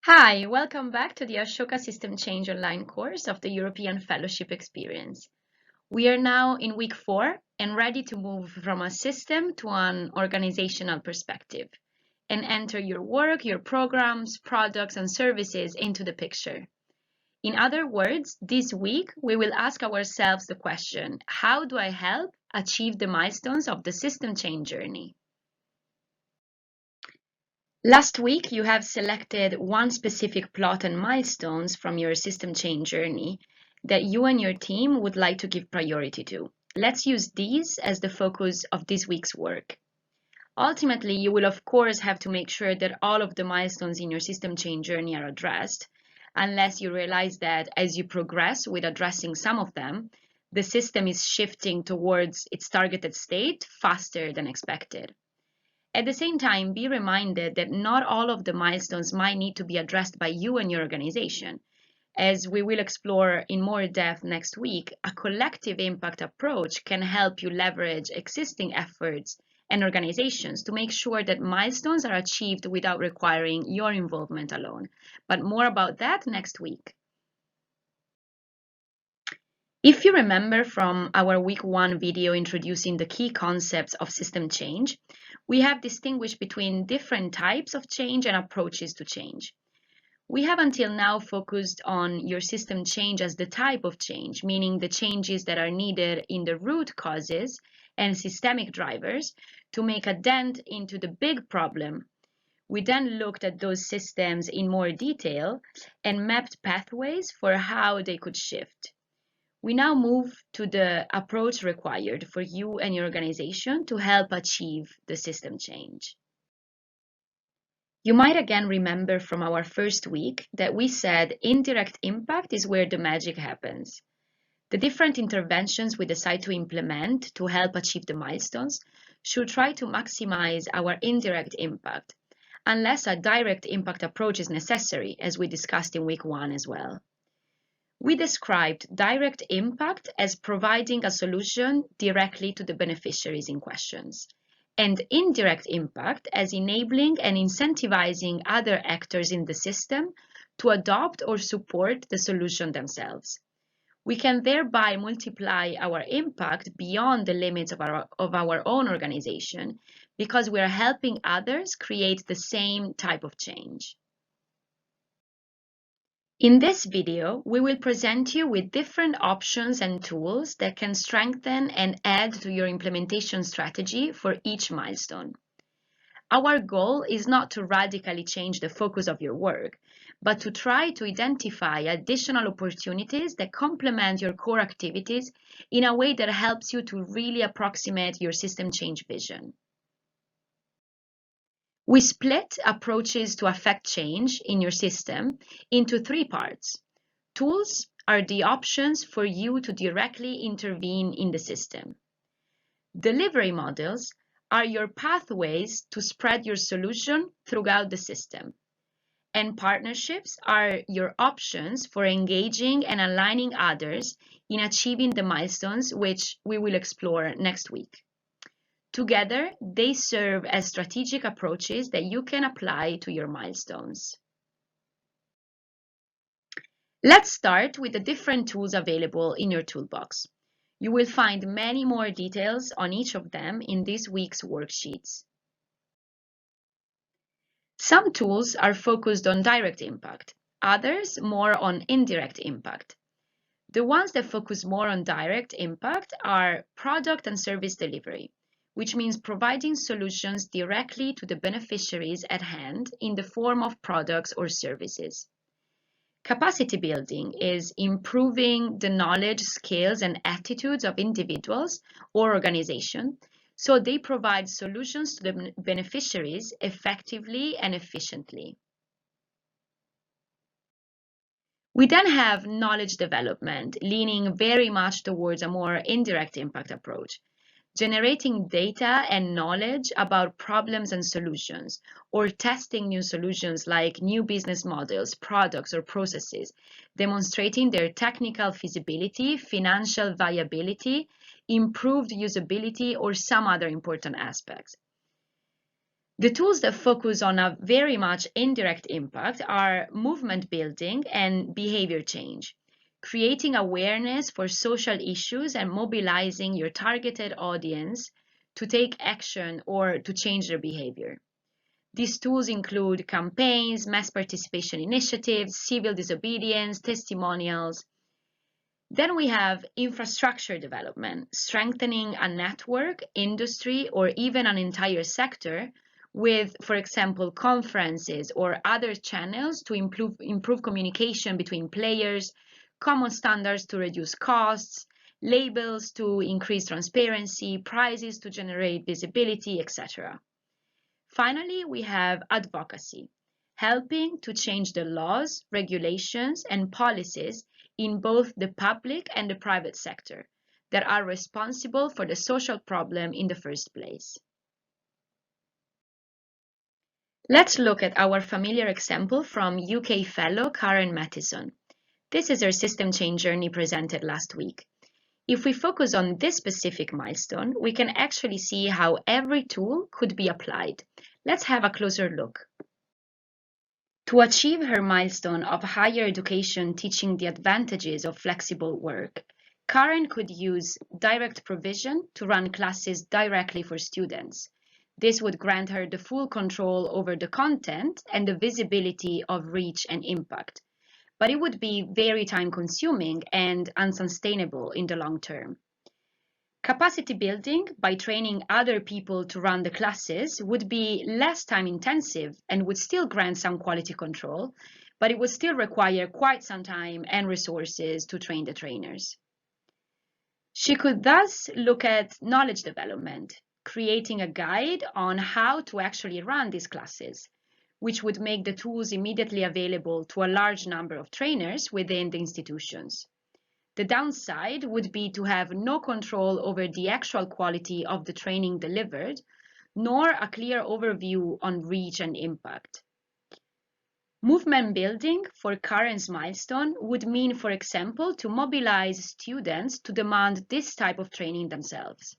Hi, welcome back to the Ashoka System Change online course of the European Fellowship Experience. We are now in week 4 and ready to move from a system to an organizational perspective and enter your work, your programs, products, and services into the picture. In other words, this week we will ask ourselves the question, how do I help achieve the milestones of the system change journey? Last week, you have selected one specific plot and milestones from your system change journey that you and your team would like to give priority to. Let's use these as the focus of this week's work. Ultimately, you will of course have to make sure that all of the milestones in your system change journey are addressed, unless you realize that as you progress with addressing some of them, the system is shifting towards its targeted state faster than expected. At the same time, be reminded that not all of the milestones might need to be addressed by you and your organization. As we will explore in more depth next week, a collective impact approach can help you leverage existing efforts and organizations to make sure that milestones are achieved without requiring your involvement alone. But more about that next week. If you remember from our week 1 video introducing the key concepts of system change, we have distinguished between different types of change and approaches to change. We have until now focused on your system change as the type of change, meaning the changes that are needed in the root causes and systemic drivers to make a dent into the big problem. We then looked at those systems in more detail and mapped pathways for how they could shift. We now move to the approach required for you and your organization to help achieve the system change. You might again remember from our first week that we said indirect impact is where the magic happens. The different interventions we decide to implement to help achieve the milestones should try to maximize our indirect impact, unless a direct impact approach is necessary, as we discussed in week 1 as well. We described direct impact as providing a solution directly to the beneficiaries in questions, and indirect impact as enabling and incentivizing other actors in the system to adopt or support the solution themselves. We can thereby multiply our impact beyond the limits of our own organization because we are helping others create the same type of change. In this video, we will present you with different options and tools that can strengthen and add to your implementation strategy for each milestone. Our goal is not to radically change the focus of your work, but to try to identify additional opportunities that complement your core activities in a way that helps you to really approximate your system change vision. We split approaches to affect change in your system into 3 parts. Tools are the options for you to directly intervene in the system. Delivery models are your pathways to spread your solution throughout the system. And partnerships are your options for engaging and aligning others in achieving the milestones, which we will explore next week. Together, they serve as strategic approaches that you can apply to your milestones. Let's start with the different tools available in your toolbox. You will find many more details on each of them in this week's worksheets. Some tools are focused on direct impact, others more on indirect impact. The ones that focus more on direct impact are product and service delivery, which means providing solutions directly to the beneficiaries at hand in the form of products or services. Capacity building is improving the knowledge, skills, and attitudes of individuals or organizations so they provide solutions to the beneficiaries effectively and efficiently. We then have knowledge development, leaning very much towards a more indirect impact approach. Generating data and knowledge about problems and solutions, or testing new solutions like new business models, products, or processes, demonstrating their technical feasibility, financial viability, improved usability, or some other important aspects. The tools that focus on a very much indirect impact are movement building and behavior change, creating awareness for social issues and mobilizing your targeted audience to take action or to change their behavior. These tools include campaigns, mass participation initiatives, civil disobedience, testimonials. Then we have infrastructure development, strengthening a network, industry, or even an entire sector with, for example, conferences or other channels to improve communication between players, common standards to reduce costs, labels to increase transparency, prizes to generate visibility, etc. Finally, we have advocacy, helping to change the laws, regulations, and policies in both the public and the private sector that are responsible for the social problem in the first place. Let's look at our familiar example from UK fellow Karen Mattison. This is her system change journey presented last week. If we focus on this specific milestone, we can actually see how every tool could be applied. Let's have a closer look. To achieve her milestone of higher education teaching the advantages of flexible work, Karen could use direct provision to run classes directly for students. This would grant her the full control over the content and the visibility of reach and impact. But it would be very time-consuming and unsustainable in the long term. Capacity building by training other people to run the classes would be less time-intensive and would still grant some quality control, but it would still require quite some time and resources to train the trainers. She could thus look at knowledge development, creating a guide on how to actually run these classes, which would make the tools immediately available to a large number of trainers within the institutions. The downside would be to have no control over the actual quality of the training delivered, nor a clear overview on reach and impact. Movement building for Karen's milestone would mean, for example, to mobilize students to demand this type of training themselves,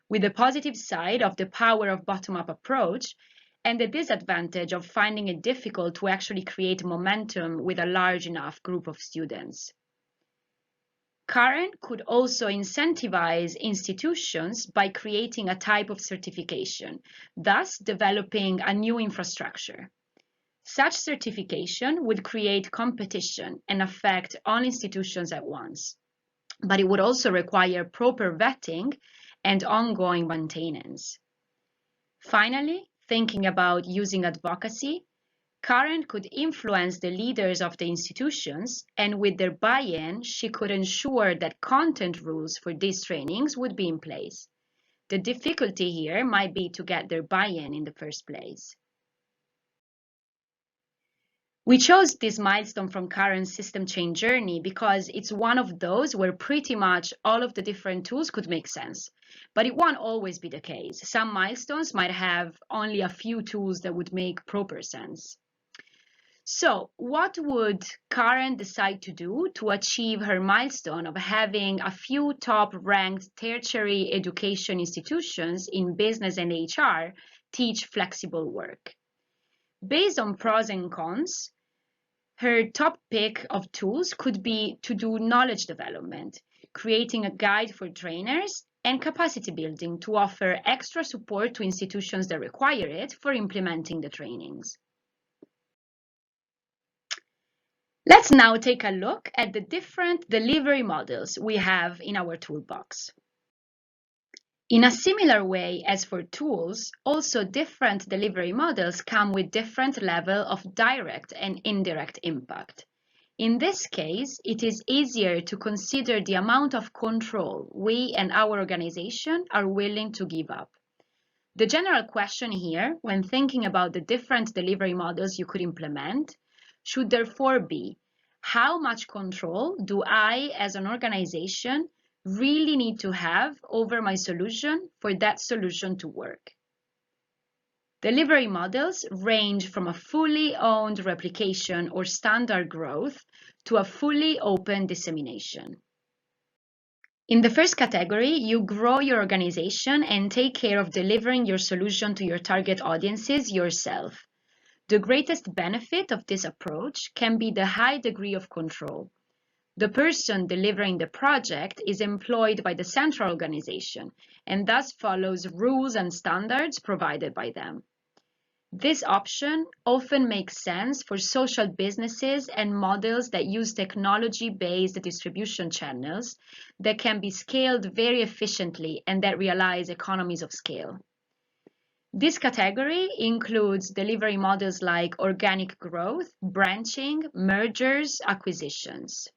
with the positive side of the power of bottom-up approach and the disadvantage of finding it difficult to actually create momentum with a large enough group of students. Karen could also incentivize institutions by creating a type of certification, thus developing a new infrastructure. Such certification would create competition and affect all institutions at once, but it would also require proper vetting and ongoing maintenance. Finally, thinking about using advocacy, Karen could influence the leaders of the institutions, and with their buy-in, she could ensure that content rules for these trainings would be in place. The difficulty here might be to get their buy-in in the first place. We chose this milestone from Karen's system change journey because it's one of those where pretty much all of the different tools could make sense. But it won't always be the case. Some milestones might have only a few tools that would make proper sense. So, what would Karen decide to do to achieve her milestone of having a few top-ranked tertiary education institutions in business and HR teach flexible work? Based on pros and cons, her top pick of tools could be to do knowledge development, creating a guide for trainers, and capacity building to offer extra support to institutions that require it for implementing the trainings. Let's now take a look at the different delivery models we have in our toolbox. In a similar way as for tools, also different delivery models come with different level of direct and indirect impact. In this case, it is easier to consider the amount of control we and our organization are willing to give up. The general question here, when thinking about the different delivery models you could implement, should therefore be, how much control do I, as an organization, really need to have over my solution for that solution to work? Delivery models range from a fully owned replication or standard growth to a fully open dissemination. In the first category, you grow your organization and take care of delivering your solution to your target audiences yourself. The greatest benefit of this approach can be the high degree of control. The person delivering the project is employed by the central organization and thus follows rules and standards provided by them. This option often makes sense for social businesses and models that use technology-based distribution channels that can be scaled very efficiently and that realize economies of scale. This category includes delivery models like organic growth, branching, mergers, acquisitions.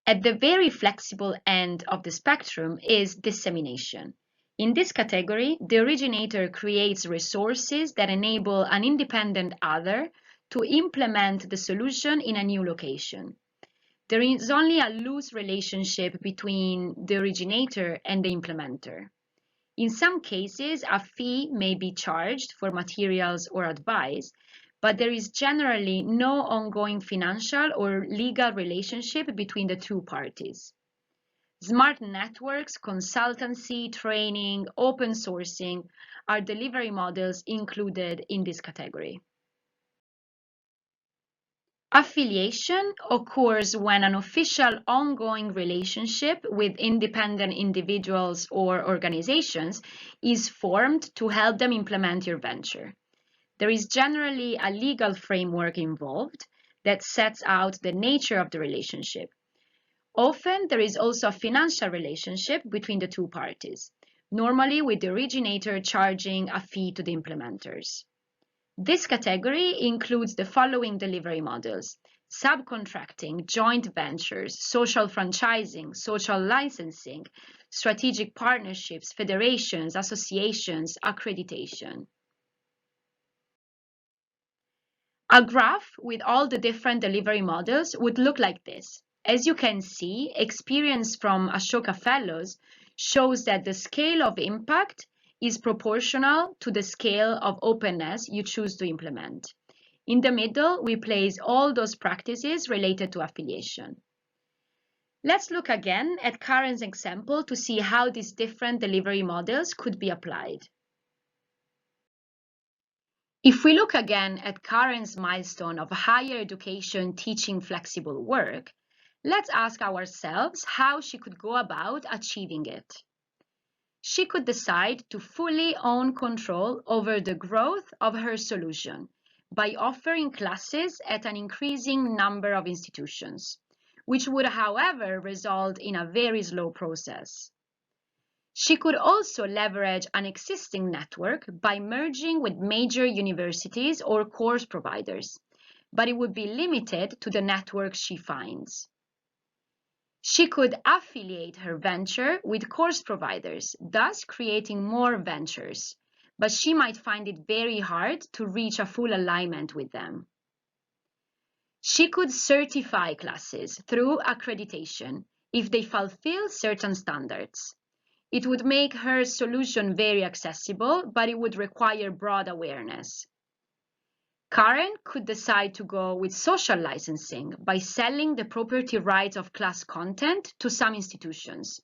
At the very flexible end of the spectrum is dissemination. In this category, the originator creates resources that enable an independent other to implement the solution in a new location. There is only a loose relationship between the originator and the implementer. In some cases, a fee may be charged for materials or advice, but there is generally no ongoing financial or legal relationship between the two parties. Smart networks, consultancy, training, open sourcing are delivery models included in this category. Affiliation occurs when an official ongoing relationship with independent individuals or organizations is formed to help them implement your venture. There is generally a legal framework involved that sets out the nature of the relationship. Often, there is also a financial relationship between the two parties, normally with the originator charging a fee to the implementers. This category includes the following delivery models: subcontracting, joint ventures, social franchising, social licensing, strategic partnerships, federations, associations, accreditation. A graph with all the different delivery models would look like this. As you can see, experience from Ashoka Fellows shows that the scale of impact is proportional to the scale of openness you choose to implement. In the middle, we place all those practices related to affiliation. Let's look again at Karen's example to see how these different delivery models could be applied. If we look again at Karen's milestone of higher education teaching flexible work, let's ask ourselves how she could go about achieving it. She could decide to fully own control over the growth of her solution by offering classes at an increasing number of institutions, which would, however, result in a very slow process. She could also leverage an existing network by merging with major universities or course providers, but it would be limited to the network she finds. She could affiliate her venture with course providers, thus creating more ventures, but she might find it very hard to reach a full alignment with them. She could certify classes through accreditation if they fulfill certain standards. It would make her solution very accessible, but it would require broad awareness. Karen could decide to go with social licensing by selling the property rights of class content to some institutions.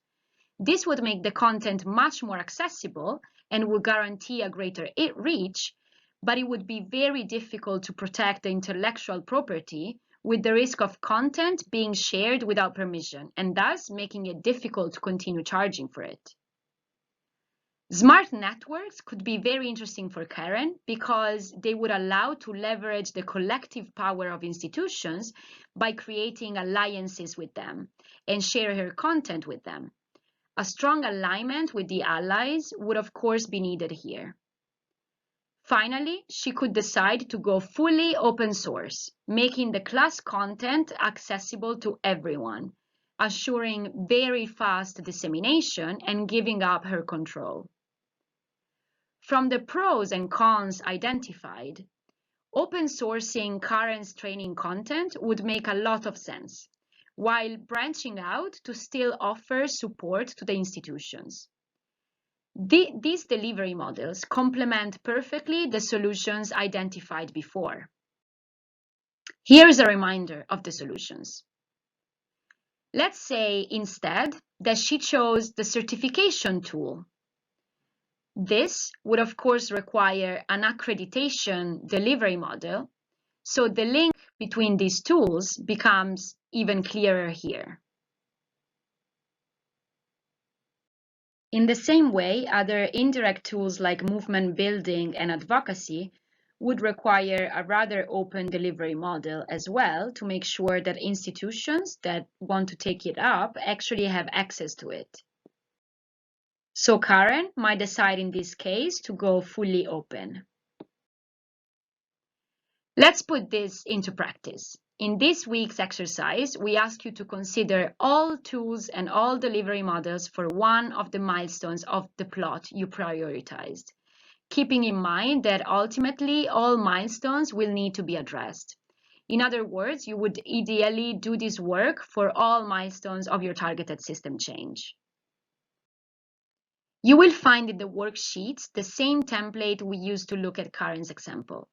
This would make the content much more accessible and would guarantee a greater reach, but it would be very difficult to protect the intellectual property with the risk of content being shared without permission, and thus making it difficult to continue charging for it. Smart networks could be very interesting for Karen because they would allow to leverage the collective power of institutions by creating alliances with them and share her content with them. A strong alignment with the allies would of course be needed here. Finally, she could decide to go fully open source, making the class content accessible to everyone, assuring very fast dissemination and giving up her control. From the pros and cons identified, open sourcing Karen's training content would make a lot of sense, while branching out to still offer support to the institutions. These delivery models complement perfectly the solutions identified before. Here's a reminder of the solutions. Let's say instead that she chose the certification tool. This would of course require an accreditation delivery model, so the link between these tools becomes even clearer here. In the same way, other indirect tools like movement building and advocacy would require a rather open delivery model as well to make sure that institutions that want to take it up actually have access to it. So Karen might decide in this case to go fully open. Let's put this into practice. In this week's exercise, we ask you to consider all tools and all delivery models for one of the milestones of the plot you prioritized, keeping in mind that ultimately all milestones will need to be addressed. In other words, you would ideally do this work for all milestones of your targeted system change. You will find in the worksheets the same template we used to look at Karen's example.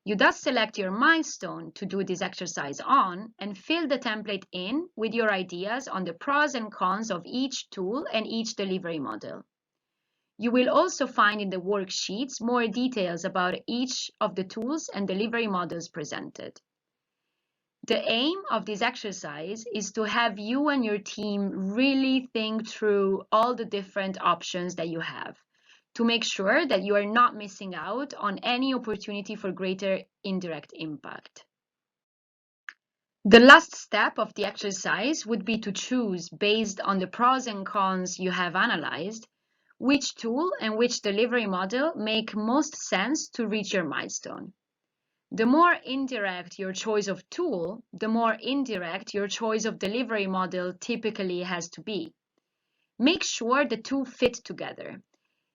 You thus select your milestone to do this exercise on and fill the template in with your ideas on the pros and cons of each tool and each delivery model. You will also find in the worksheets more details about each of the tools and delivery models presented. The aim of this exercise is to have you and your team really think through all the different options that you have, to make sure that you are not missing out on any opportunity for greater indirect impact. The last step of the exercise would be to choose, based on the pros and cons you have analyzed, which tool and which delivery model make most sense to reach your milestone. The more indirect your choice of tool, the more indirect your choice of delivery model typically has to be. Make sure the two fit together.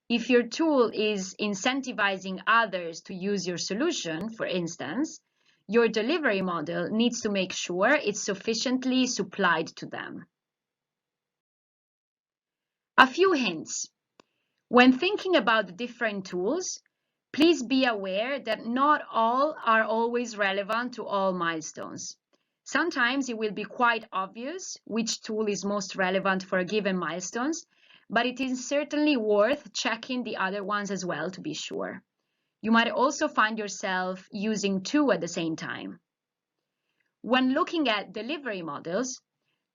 If your tool is incentivizing others to use your solution, for instance, your delivery model needs to make sure it's sufficiently supplied to them. A few hints. When thinking about the different tools, please be aware that not all are always relevant to all milestones. Sometimes it will be quite obvious which tool is most relevant for a given milestone, but it is certainly worth checking the other ones as well to be sure. You might also find yourself using two at the same time. When looking at delivery models,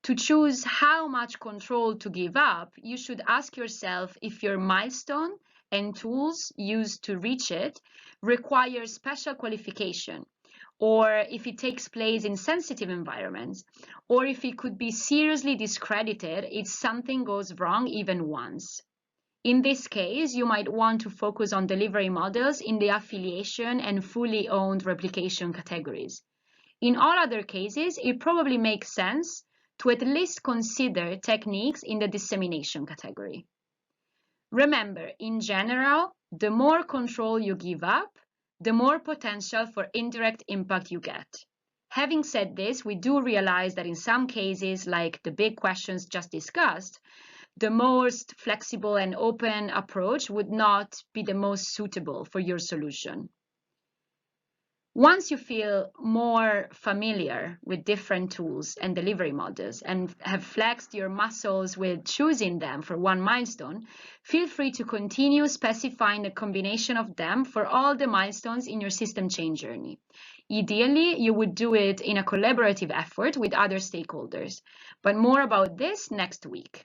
to choose how much control to give up, you should ask yourself if your milestone and tools used to reach it require special qualification, or if it takes place in sensitive environments, or if it could be seriously discredited if something goes wrong even once. In this case, you might want to focus on delivery models in the affiliation and fully owned replication categories. In all other cases, it probably makes sense to at least consider techniques in the dissemination category. Remember, in general, the more control you give up, the more potential for indirect impact you get. Having said this, we do realize that in some cases, like the big questions just discussed, the most flexible and open approach would not be the most suitable for your solution. Once you feel more familiar with different tools and delivery models and have flexed your muscles with choosing them for one milestone, feel free to continue specifying a combination of them for all the milestones in your system change journey. Ideally, you would do it in a collaborative effort with other stakeholders, but more about this next week.